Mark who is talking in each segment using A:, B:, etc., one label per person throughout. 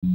A: Il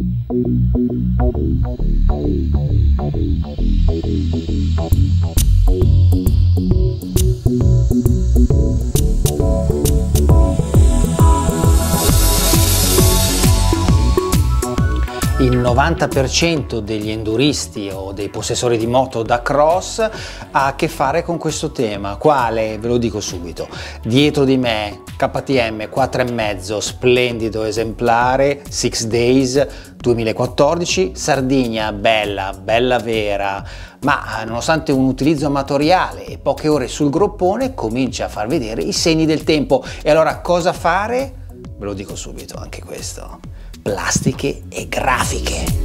A: 90% degli enduristi o dei possessori di moto da cross ha a che fare con questo tema. Quale? Ve lo dico subito. Dietro di me KTM 4,5, splendido esemplare, 6 Days 2014, Sardigna, bella vera, ma nonostante un utilizzo amatoriale e poche ore sul groppone comincia a far vedere i segni del tempo. E allora cosa fare? Ve lo dico subito anche questo. Plastiche e grafiche.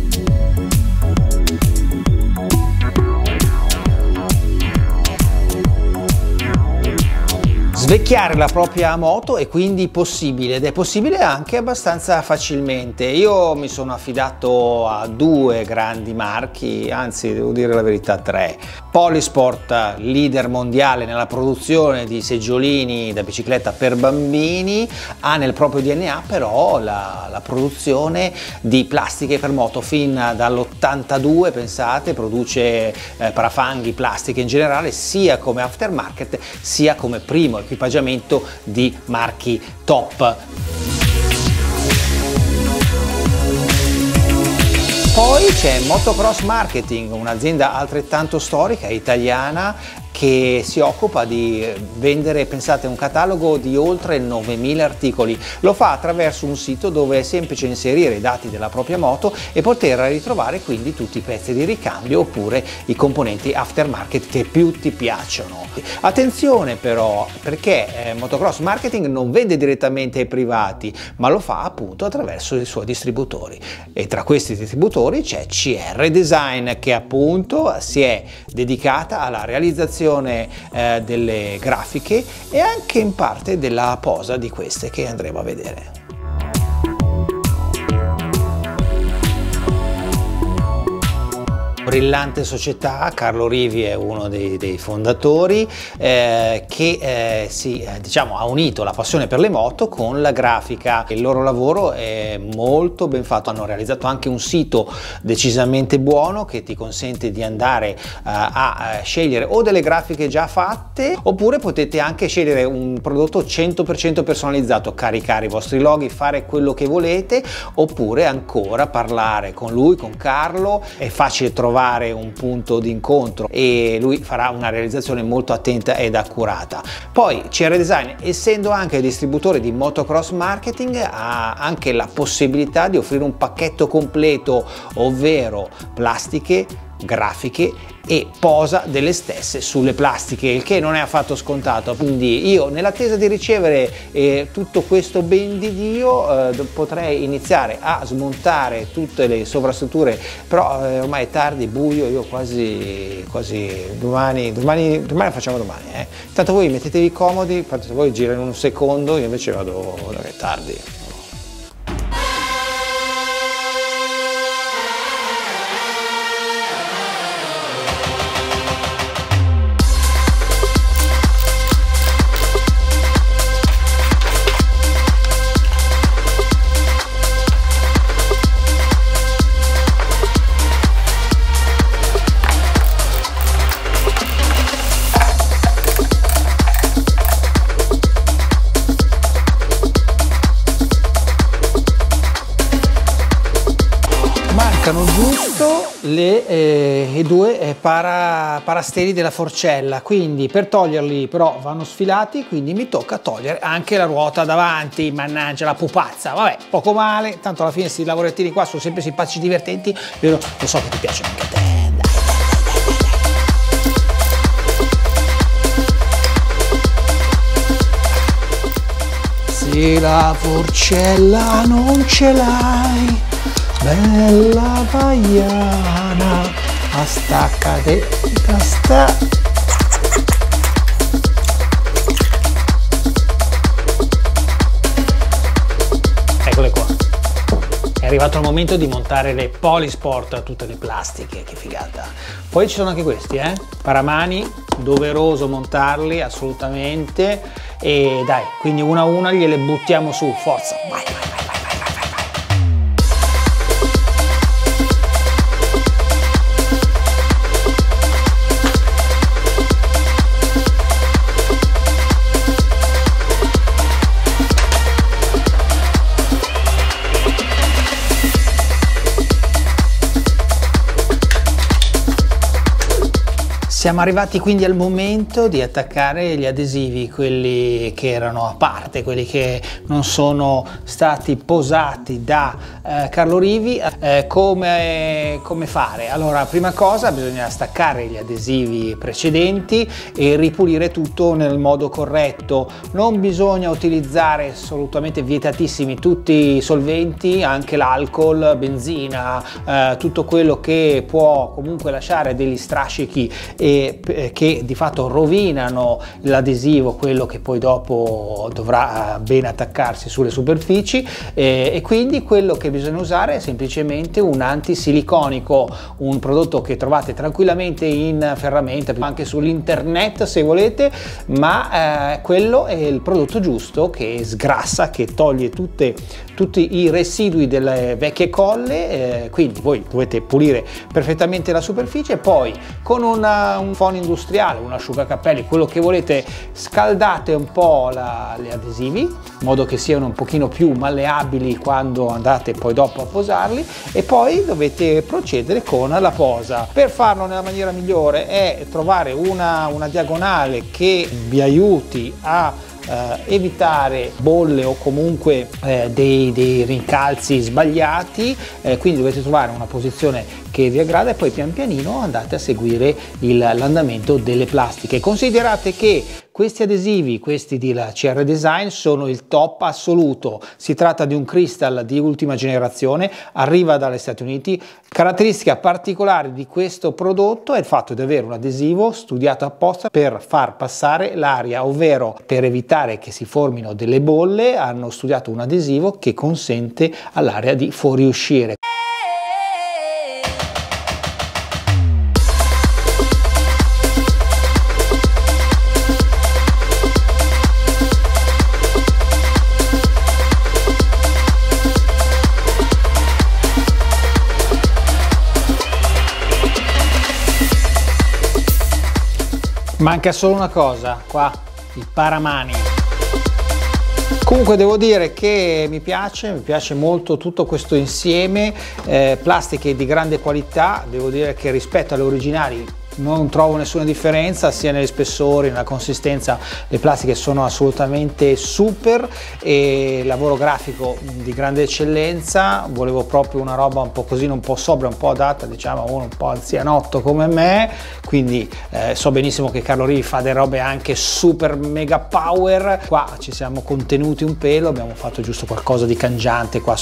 A: Svecchiare la propria moto è quindi possibile, ed è possibile anche abbastanza facilmente. Io mi sono affidato a 2 grandi marchi, anzi devo dire la verità 3. Polysport, leader mondiale nella produzione di seggiolini da bicicletta per bambini, ha nel proprio DNA però la produzione di plastiche per moto. Fin dall'82, pensate, produce parafanghi, plastiche in generale, sia come aftermarket sia come primo equipaggiamento di marchi top. Poi c'è Motocross Marketing, un'azienda altrettanto storica italiana che si occupa di vendere, pensate, un catalogo di oltre 9.000 articoli. Lo fa attraverso un sito dove è semplice inserire i dati della propria moto e poter ritrovare quindi tutti i pezzi di ricambio oppure i componenti aftermarket che più ti piacciono. Attenzione però, perché Motocross Marketing non vende direttamente ai privati, ma lo fa appunto attraverso i suoi distributori, e tra questi distributori c'è CR Design, che appunto si è dedicata alla realizzazione delle grafiche e anche in parte della posa di queste che andremo a vedere. Brillante società, Carlo Rivi è uno dei fondatori, che diciamo, ha unito la passione per le moto con la grafica. Il loro lavoro è molto ben fatto, hanno realizzato anche un sito decisamente buono che ti consente di andare a scegliere o delle grafiche già fatte, oppure potete anche scegliere un prodotto 100% personalizzato, caricare i vostri loghi, fare quello che volete, oppure ancora parlare con lui, con Carlo. È facile trovare un punto d'incontro e lui farà una realizzazione molto attenta ed accurata. Poi CR Design, essendo anche distributore di Motocross Marketing, ha anche la possibilità di offrire un pacchetto completo, ovvero plastiche, grafiche e posa delle stesse sulle plastiche, il che non è affatto scontato. Quindi io, nell'attesa di ricevere tutto questo ben di Dio, potrei iniziare a smontare tutte le sovrastrutture, però ormai è tardi, buio, io quasi domani facciamo domani. Intanto voi mettetevi comodi, voi gira in un secondo, io invece vado, è tardi. Giusto i 2 parasteli della forcella, quindi per toglierli però vanno sfilati, quindi mi tocca togliere anche la ruota davanti. Mannaggia la pupazza, vabbè, poco male, tanto alla fine questi lavorettini qua sono sempre simpatici, divertenti, lo so che ti piacciono anche a te. Se la forcella non ce l'hai, bella paiana, astaccate, sta. Eccole qua. È arrivato il momento di montare le Polysport, tutte le plastiche, che figata. Poi ci sono anche questi, paramani, doveroso montarli assolutamente. E dai, quindi una a una gliele buttiamo su, forza, vai. Siamo arrivati quindi al momento di attaccare gli adesivi, quelli che erano a parte, quelli che non sono stati posati da Carlo Rivi. Come fare? Allora, prima cosa bisogna staccare gli adesivi precedenti e ripulire tutto nel modo corretto. Non bisogna utilizzare, assolutamente vietatissimi, tutti i solventi, anche l'alcol, benzina, tutto quello che può comunque lasciare degli strascichi e che di fatto rovinano l'adesivo, quello che poi dopo dovrà bene attaccarsi sulle superfici, e quindi quello che bisogna usare è semplicemente un antisiliconico, un prodotto che trovate tranquillamente in ferramenta, anche sull'internet se volete, ma quello è il prodotto giusto, che sgrassa, che toglie tutti i residui delle vecchie colle, quindi voi dovete pulire perfettamente la superficie. Poi con un phon industriale, un asciugacapelli, quello che volete, scaldate un po' gli adesivi in modo che siano un pochino più malleabili quando andate poi dopo a posarli, e poi dovete procedere con la posa. Per farlo nella maniera migliore è trovare una diagonale che vi aiuti a evitare bolle o comunque dei rincalzi sbagliati, quindi dovete trovare una posizione che vi aggrada e poi pian pianino andate a seguire l'andamento delle plastiche. Considerate che questi adesivi, questi della CR Design, sono il top assoluto. Si tratta di un crystal di ultima generazione, arriva dagli Stati Uniti. Caratteristica particolare di questo prodotto è il fatto di avere un adesivo studiato apposta per far passare l'aria, ovvero per evitare che si formino delle bolle hanno studiato un adesivo che consente all'aria di fuoriuscire. Manca solo una cosa, qua, il paramani. Comunque devo dire che mi piace molto tutto questo insieme, plastiche di grande qualità. Devo dire che rispetto alle originali non trovo nessuna differenza, sia negli spessori, nella consistenza. Le plastiche sono assolutamente super, e lavoro grafico di grande eccellenza. Volevo proprio una roba un po' così, un po' sobria, un po' adatta, diciamo, a uno un po' anzianotto come me, quindi so benissimo che Carlo Rivi fa delle robe anche super mega power. Qua ci siamo contenuti un pelo, abbiamo fatto giusto qualcosa di cangiante qua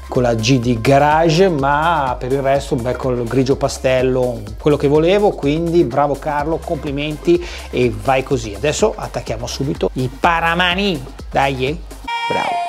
A: con la G di Garage, ma per il resto un bel col grigio pastello, quello che volevo. Quindi bravo Carlo, complimenti, e vai così. Adesso attacchiamo subito i paramani, dai, bravo.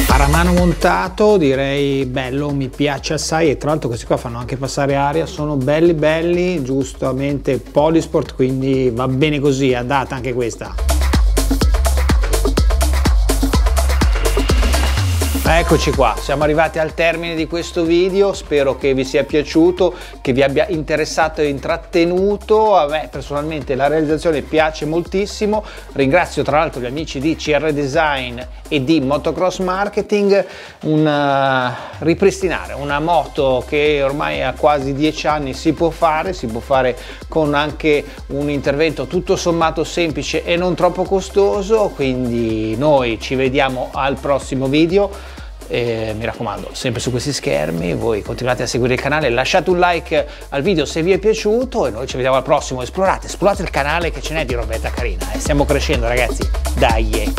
A: Paramano montato, direi bello, mi piace assai, e tra l'altro questi qua fanno anche passare aria, sono belli, giustamente Polysport, quindi va bene così, è andata anche questa. Eccoci qua, siamo arrivati al termine di questo video, spero che vi sia piaciuto, che vi abbia interessato e intrattenuto. A me personalmente la realizzazione piace moltissimo. Ringrazio tra l'altro gli amici di CR Design e di Motocross Marketing. Ripristinare una moto che ormai ha quasi 10 anni si può fare con anche un intervento tutto sommato semplice e non troppo costoso. Quindi noi ci vediamo al prossimo video. Mi raccomando, sempre su questi schermi, voi continuate a seguire il canale, lasciate un like al video se vi è piaciuto, e noi ci vediamo al prossimo. Esplorate il canale, che ce n'è di robetta carina, stiamo crescendo ragazzi, dai!